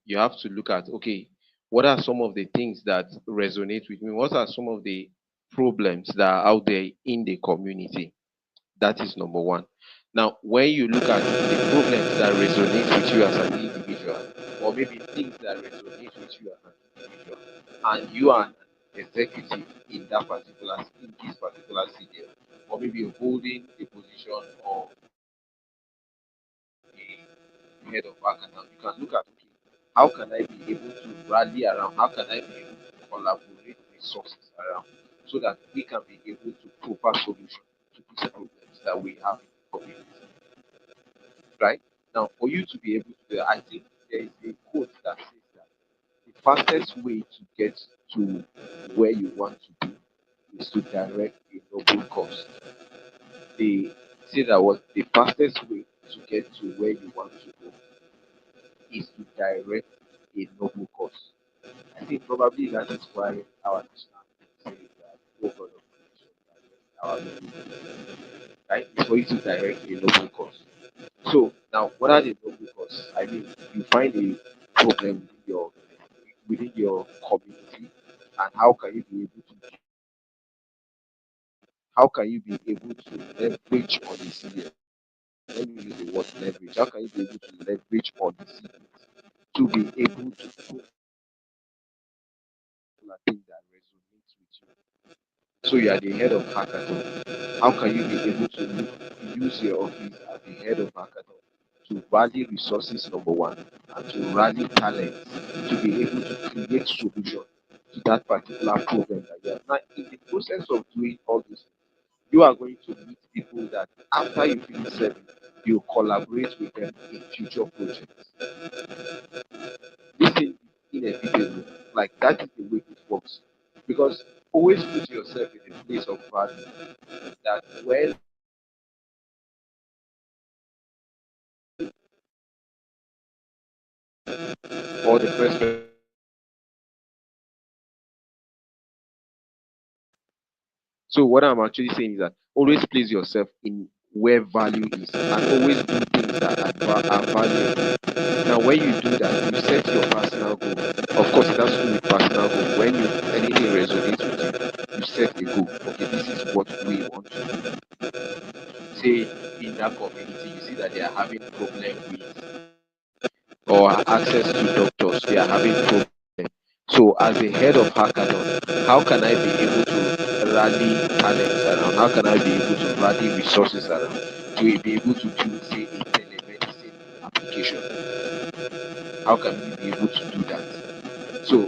you have to look at, okay, what are some of the things that resonate with me? What are some of the problems that are out there in the community? That is number one. Now, when you look at the problems that resonate with you as an individual, or maybe things that resonate with you as an individual, and you are an executive in that particular, in this particular CDL, or maybe holding a position of a head of hackathon, you can look at, okay, how can I be able to rally around? How can I be able to collaborate resources around so that we can be able to provide solutions to these problems that we have in the community, right? Now, for you to be able to do that, I think there is a quote that says that the fastest way to get to where you want to be is to direct a noble cause. They say that was the fastest way to get to where you want to go is to direct a noble cause. I think probably that is why our national anthem says that, "O God of creation, direct our noble cause." Right? It's for you to direct a noble cause. So now, what are the noble causes? I mean, you find a problem within your community, and how can you be able to leverage on the CDS? Let me use the word leverage. How can you be able to leverage on the CDS to be able to put a thing that resonates with you? So you are the head of hackathon. How can you be able to use your office as the head of hackathon to rally resources, number one, and to rally talents to be able to create solution to that particular problem that you have. Now, in the process of doing all this, you are going to meet people that after you finish serving, you collaborate with them in future projects. This thing is inevitable. Like that is the way it works. Because always put yourself in a place of value that when or the first so what I'm actually saying is that always place yourself in where value is and always do things that are valuable. Now when you do that, you set your personal goal. Of course it has to do with personal goal. When you anything resonates with you, you set a goal. Okay, this is what we want to do. Say in that community you see that they are having problem with or access to doctors, they are having problem. So as a head of hackathon, how can I be able to rally talents around? How can I be able to rally resources around to be able to do, say, a telemedicine application? How can we be able to do that? So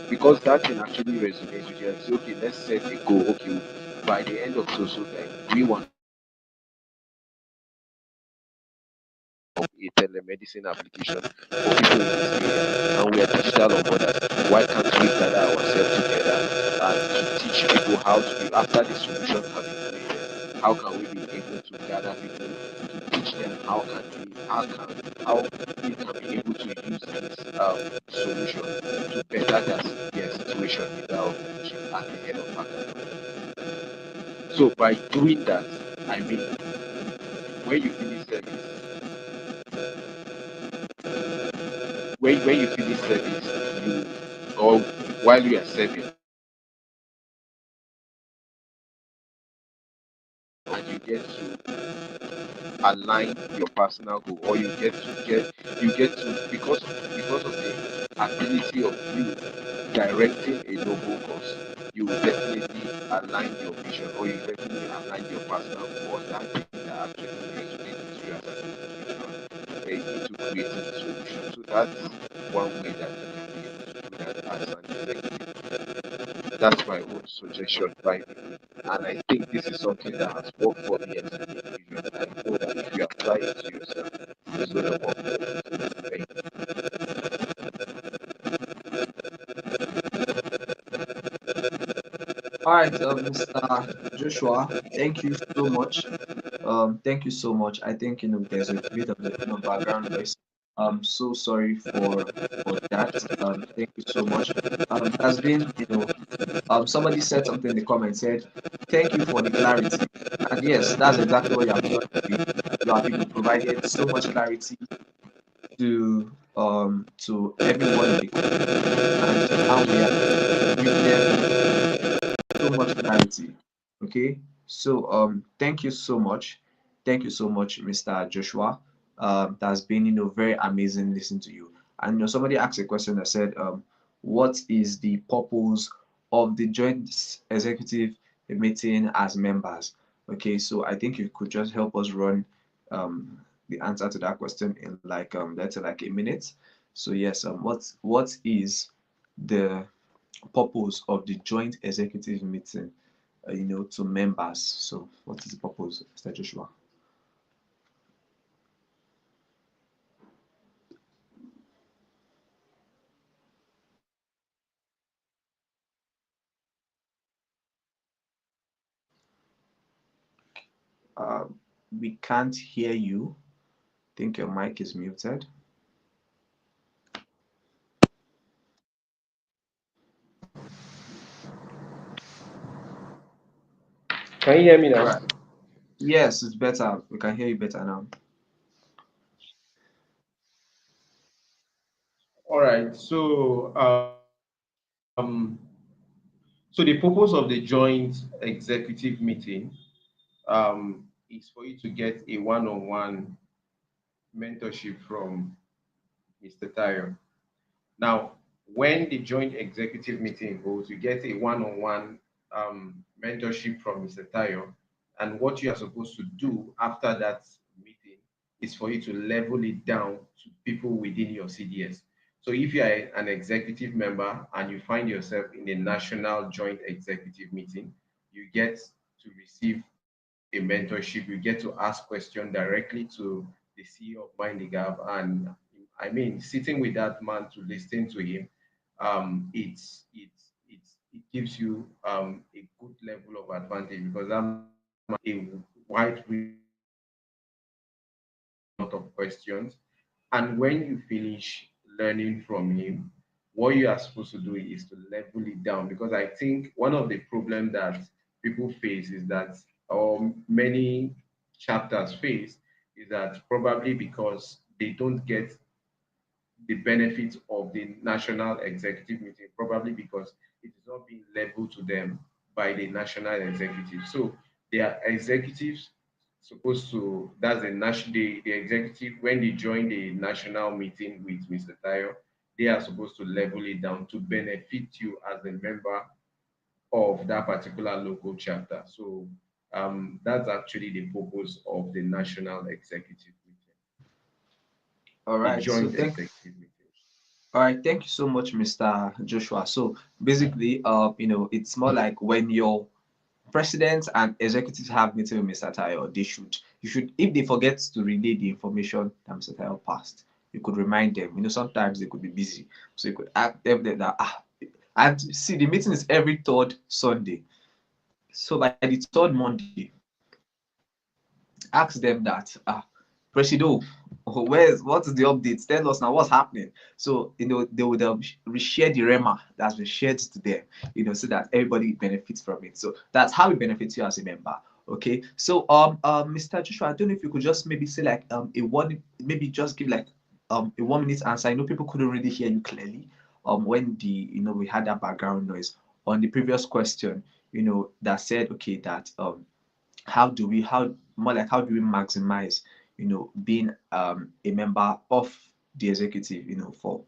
because that thing actually resonates with you and say, okay, let's set a goal. Okay, by the end of so time, we want a telemedicine application for people in this area and we are digital on borders. Why can't we gather ourselves together and to teach people how to be after the solution have been created? How can we be able to gather people to teach them how they can be able to use this solution to better their situation in their organization at the head of hackathon. So by doing that, I mean when you finish service, when you finish service, you or while you are serving and you get to align your personal goal or you get to because of the ability of you directing a noble cause, you will definitely align your vision or you definitely align your personal goal on that thing that actually resonates with you as an individual into creating a solution. So that's one way that you can be able to do that as an executive. That's my own suggestion by the way. And I think this is something that has worked for me as an individual. I know that if you apply it to yourself, it's going to work for you. Thank you. All right, Mr. Joshua, thank you so much. Thank you so much. I think there's a bit of background noise. I'm so sorry for that. Thank you so much. It has been, somebody said something in the comments, said, "Thank you for the clarity." And yes, that's exactly what you have done today. You have, provided so much clarity to everyone in the call, and now we are giving them so much clarity. Okay, so thank you so much, Mr. Joshua. That's been very amazing listening to you. And somebody asked a question that said, what is the purpose of the joint executive meeting as members? Okay, so I think you could just help us run the answer to that question in like let's say like a minute. So yes, what is the purpose of the joint executive meeting, to members? So, what is the purpose, Mr. Joshua? Uh, we can't hear you. I think your mic is muted. Can you hear me All now? right. Yes, it's better. We can hear you better now. All right. So the purpose of the joint executive meeting is for you to get a one-on-one mentorship from Mr. Tayo. Now, when the joint executive meeting goes, you get a one-on-one mentorship from Mr. Tayo, and what you are supposed to do after that meeting is for you to level it down to people within your CDS. So if you are an executive member and you find yourself in a national joint executive meeting, you get to receive a mentorship. You get to ask questions directly to the CEO of Mind the Gap, and I mean, sitting with that man to listen to him, it gives you a good level of advantage because that man a wide range lot of questions. And when you finish learning from him, what you are supposed to do is to level it down. Because I think one of the problems that people face is that, or many chapters face, is that probably because they don't get the benefits of the national executive meeting, probably because it is not being leveled to them by the national executive. So they are executives supposed to, that's the national, the executive, when they join the national meeting with Mr. Tayo, they are supposed to level it down to benefit you as a member of that particular local chapter. So that's actually the purpose of the national executive meeting, All the right. So joint thank. executive meeting. All right. Thank you so much, Mr. Joshua. So basically, it's more like when your presidents and executives have meeting with Mr. Tayo, you should, if they forget to relay the information that Mr. Tayo passed, you could remind them. Sometimes they could be busy, so you could ask them that and see the meeting is every third Sunday. So by the third Monday, ask them that Presido, what is the update? Tell us now what's happening. So they would reshare the rema that's been shared to them, so that everybody benefits from it. So that's how it benefits you as a member. Okay. So Mr. Joshua, I don't know if you could just maybe say like a one, maybe just give like a 1 minute answer. I know people couldn't really hear you clearly when the we had that background noise on the previous question, that said okay that how do we maximize being a member of the executive for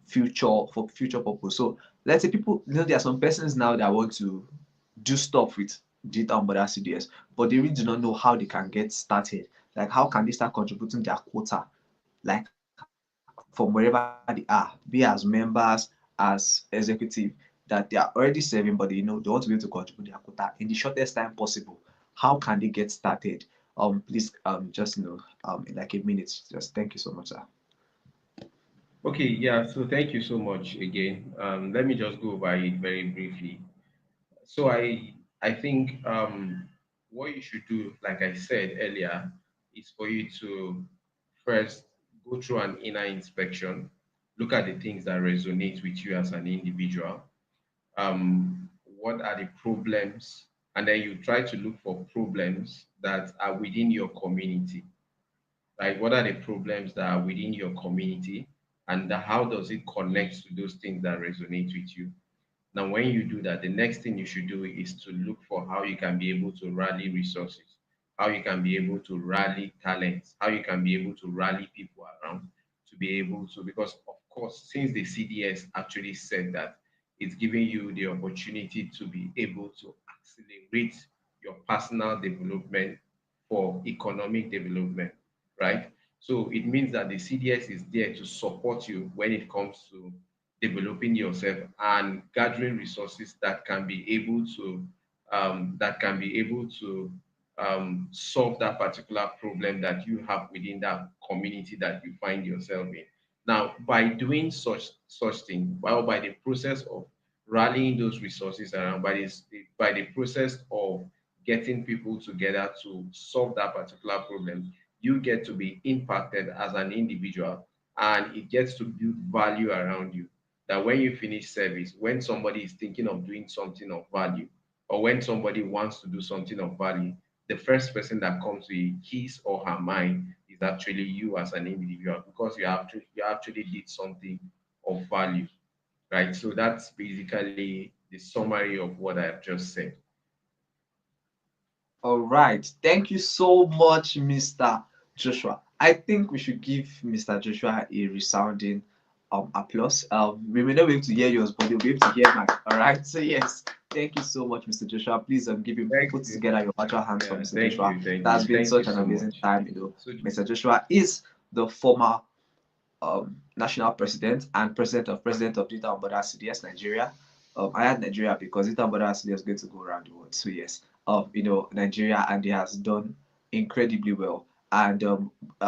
future purpose. So let's say people, there are some persons now that want to do stuff with digital border CDS, but they really do not know how they can get started. Like how can they start contributing their quota, like from wherever they are, be as members, as executive, that they are already serving, but they want to be able to contribute their quota in the shortest time possible. How can they get started? Please, just in like a minute. Just thank you so much, sir. Okay, yeah, so thank you so much again. Let me just go over it very briefly. So I think what you should do, like I said earlier, is for you to first go through an inner inspection, look at the things that resonate with you as an individual. What are the problems? And then you try to look for problems that are within your community. Like, what are the problems that are within your community, and how does it connect to those things that resonate with you? Now, when you do that, the next thing you should do is to look for how you can be able to rally resources, how you can be able to rally talents, how you can be able to rally people around to be able to, because of course, since the CDS actually said that, it's giving you the opportunity to be able to accelerate your personal development for economic development, right? So it means that the CDS is there to support you when it comes to developing yourself and gathering resources that can be able to solve that particular problem that you have within that community that you find yourself in. Now, by doing such thing, well, by the process of rallying those resources around, by the process of getting people together to solve that particular problem, you get to be impacted as an individual, and it gets to build value around you. That when you finish service, when somebody is thinking of doing something of value, or when somebody wants to do something of value, the first person that comes to his or her mind is actually you as an individual, because you actually did something of value, right? So that's basically the summary of what I've just said. All right. Thank you so much, Mr. Joshua. I think we should give Mr. Joshua a resounding applause. We may not be able to hear yours, but you'll be able to hear mine. All right. So yes, thank you so much, Mr. Joshua. Please give you Thank put you. together your virtual hands for Yeah, Mr. Joshua. thank That's you, been thank you such an so amazing much. time. So Mr. Joshua is the former national president and president of Dita Ombada CDS Nigeria. I had Nigeria because Dita Ombada CDS is going to go around the world. So yes, Nigeria, and he has done incredibly well. And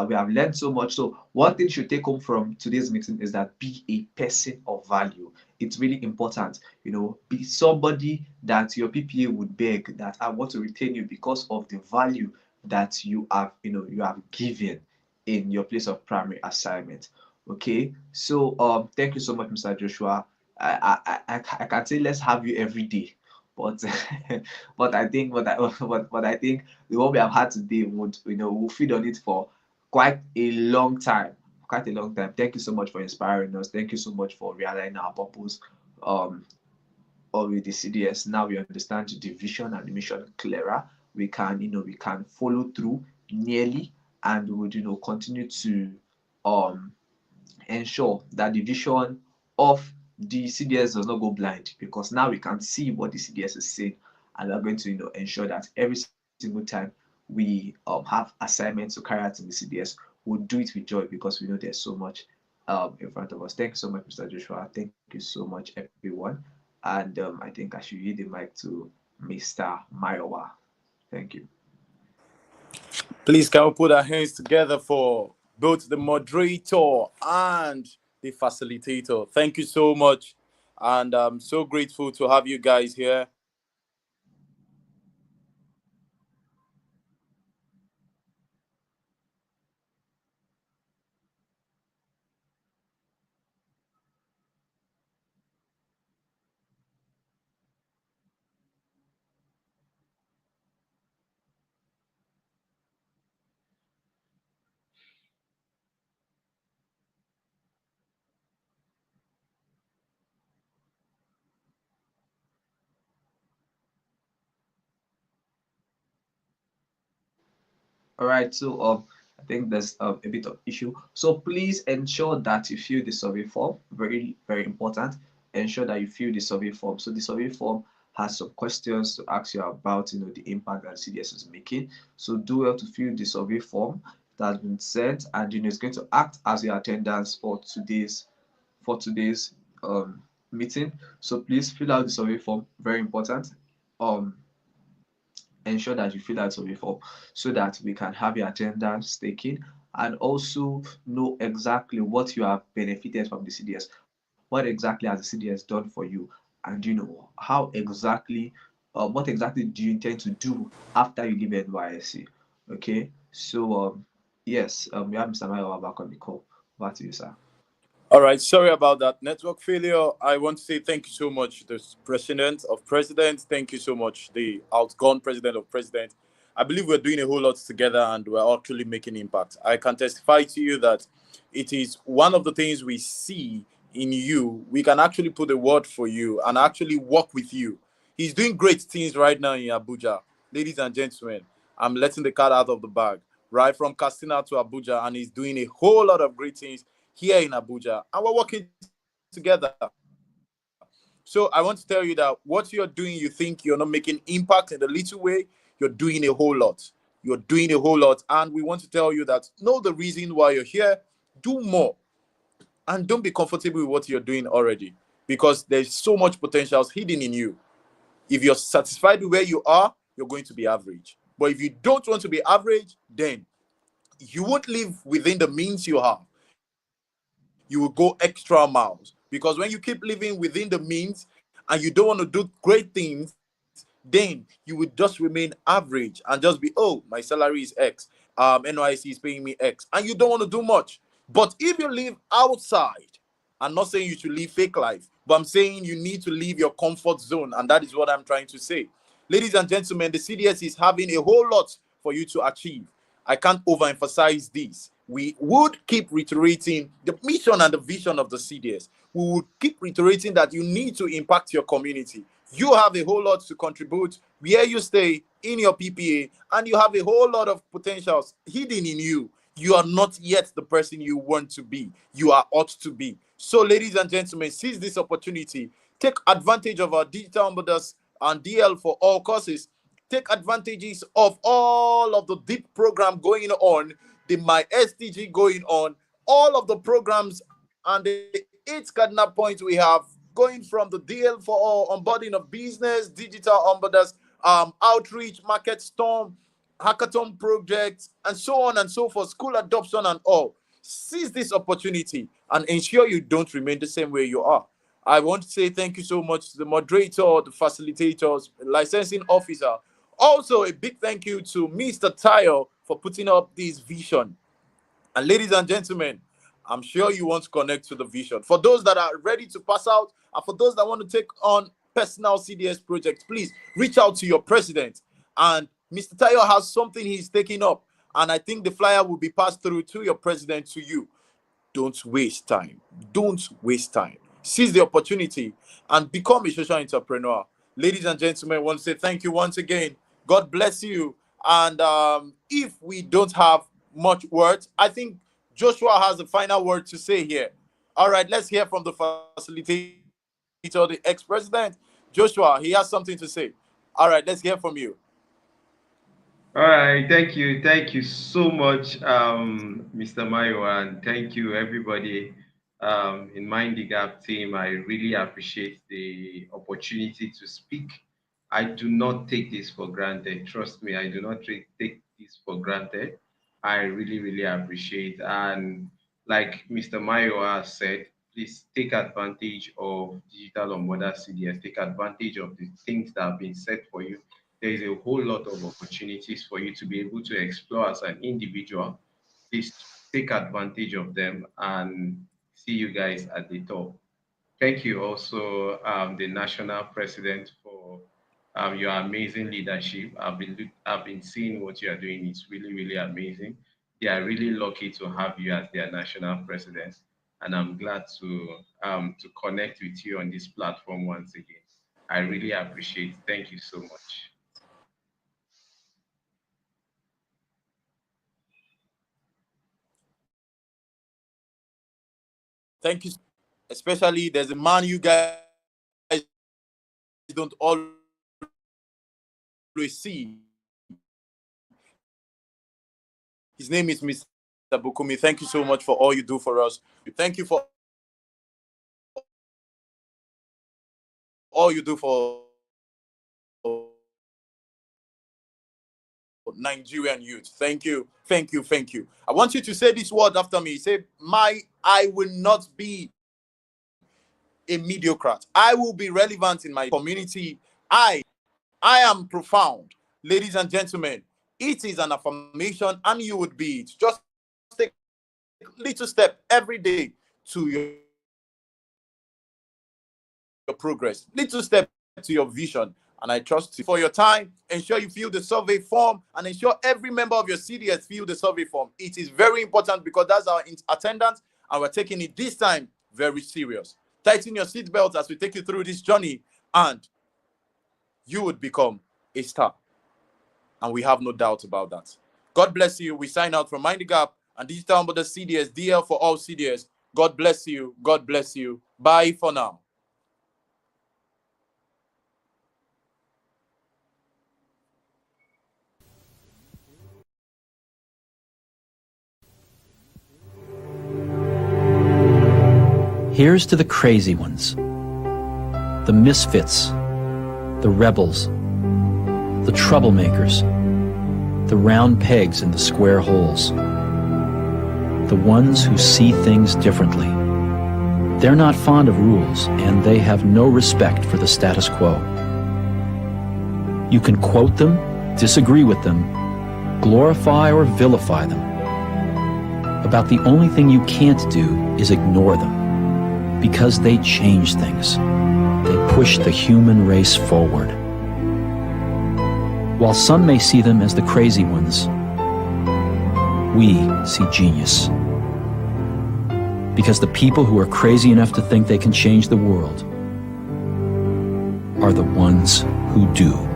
we have learned so much. So one thing you should take home from today's meeting is that be a person of value. It's really important. Be somebody that your PPA would beg that I want to retain you because of the value that you have given in your place of primary assignment. Okay, so thank you so much, Mr. Joshua. I can say let's have you every day, but but I think the one we have had today would we'll feed on it for quite a long time, quite a long time. Thank you so much for inspiring us. Thank you so much for realizing our purpose. Um, or with the CDS, now we understand the vision and the mission clearer. We can follow through nearly, and we would continue to um ensure that the vision of the CDS does not go blind, because now we can see what the CDS is saying, and we're going to ensure that every single time we have assignments to carry out in the CDS, we'll do it with joy, because we know there's so much in front of us. Thank you so much, Mr. Joshua. Thank you so much, everyone. And I think I should yield the mic to Mr. Mayowa. Thank you. Please, can we put our hands together for both the moderator and the facilitator? Thank you so much. And I'm so grateful to have you guys here. All right, so I think there's a bit of issue. So please ensure that you fill the survey form. Very, very important. Ensure that you fill the survey form. So the survey form has some questions to ask you about, the impact that CDS is making. So do well to fill the survey form that has been sent, and it's going to act as your attendance for today's meeting. So please fill out the survey form. Very important. Um, Ensure that you fill out survey form so that we can have your attendance taken, and also know exactly what you have benefited from the CDS. What exactly has the CDS done for you, and how exactly what exactly do you intend to do after you leave NYSC? Okay, so yes, we have Mr. Mayowa back on the call. Over to you, sir. All right, sorry about that network failure. I want to say thank you so much, the president of presidents. Thank you so much, the outgone president of presidents. I believe we're doing a whole lot together and we're actually making impact. I can testify to you that it is one of the things we see in you. We can actually put a word for you and actually work with you. He's doing great things right now in Abuja. Ladies and gentlemen, I'm letting the cat out of the bag. Right from Castina to Abuja, and he's doing a whole lot of great things here in Abuja, and we're working together. So I want to tell you that what you're doing, you think you're not making impact in the little way, you're doing a whole lot. You're doing a whole lot, and we want to tell you that know the reason why you're here, do more, and don't be comfortable with what you're doing already, because there's so much potential hidden in you. If you're satisfied with where you are, you're going to be average. But if you don't want to be average, then you won't live within the means you have. You will go extra miles, because when you keep living within the means and you don't want to do great things, then you would just remain average and just be, oh, my salary is X, NYC is paying me X, and you don't want to do much. But if you live outside, I'm not saying you should live fake life, but I'm saying you need to leave your comfort zone, and that is what I'm trying to say. Ladies and gentlemen, the CDS is having a whole lot for you to achieve. I can't overemphasize this. We would keep reiterating the mission and the vision of the CDS. We would keep reiterating that you need to impact your community. You have a whole lot to contribute where you stay in your PPA, and you have a whole lot of potentials hidden in you. You are not yet the person you want to be. You are ought to be. So, ladies and gentlemen, seize this opportunity. Take advantage of our digital ambassadors and DL for all courses. Take advantages of all of the deep program going on, the My SDG going on, all of the programs and the 8 cardinal points we have going from the DL for all, onboarding of business, digital ambassadors, outreach, market storm, hackathon projects, and so on and so forth, school adoption and all. Seize this opportunity and ensure you don't remain the same way you are. I want to say thank you so much to the moderator, the facilitators, licensing officer. Also, a big thank you to Mr. Tayo for putting up this vision. And ladies and gentlemen, I'm sure you want to connect to the vision. For those that are ready to pass out, and for those that want to take on personal CDS projects, please reach out to your president. And Mr. Tayo has something he's taking up. And I think the flyer will be passed through to your president, to you. Don't waste time. Don't waste time. Seize the opportunity and become a social entrepreneur. Ladies and gentlemen, I want to say thank you once again. God bless you. And if we don't have much words, I think Joshua has a final word to say here. All right, let's hear from the facilitator, the ex-president. Joshua, he has something to say. All right, let's hear from you. All right, thank you so much, Mr. Mayo, and thank you everybody in Mind the Gap team. I really appreciate the opportunity to speak. I do not take this for granted. Trust me, I do not take this for granted. I really, really appreciate. And like Mr. Mayo has said, please take advantage of digital on mother CDS. Take advantage of the things that have been set for you. There is a whole lot of opportunities for you to be able to explore as an individual. Please take advantage of them and see you guys at the top. Thank you also, the national president, for your amazing leadership. I've been seeing what you are doing. It's really, really amazing. They are really lucky to have you as their national president, and I'm glad to connect with you on this platform once again. I really appreciate it. Thank you so much. Thank you. Especially, there's a man you guys don't always see. His name is Mr. Bukumi. Thank you for all you do for us. Thank you for all you do for our community. Thank you for all you do for our community. Thank you for all you do for Nigerian youth. Thank you, thank you, thank you. I want you to say this word after me. Say, I will not be a mediocrat. I will be relevant in my community. I am profound. Ladies and gentlemen, it is an affirmation and you would be it. Just take a moment and say it after me. little step every day to your progress, little step to your vision. And I trust you for your time. Ensure you fill the survey form and ensure every member of your CDS fill the survey form. It is very important because that's our attendance and we're taking it this time very serious. Tighten your seatbelt as we take you through this journey and you would become a star. And we have no doubt about that. God bless you. We sign out from Mind the Gap and Digital Ambassador CDS, DL for all CDS. God bless you. God bless you. Bye for now. Here's to the crazy ones, the misfits, the rebels, the troublemakers, the round pegs in the square holes, the ones who see things differently. They're not fond of rules, and they have no respect for the status quo. You can quote them, disagree with them, glorify or vilify them. About the only thing you can't do is ignore them. Because they change things. They push the human race forward. While some may see them as the crazy ones, we see genius. Because the people who are crazy enough to think they can change the world are the ones who do.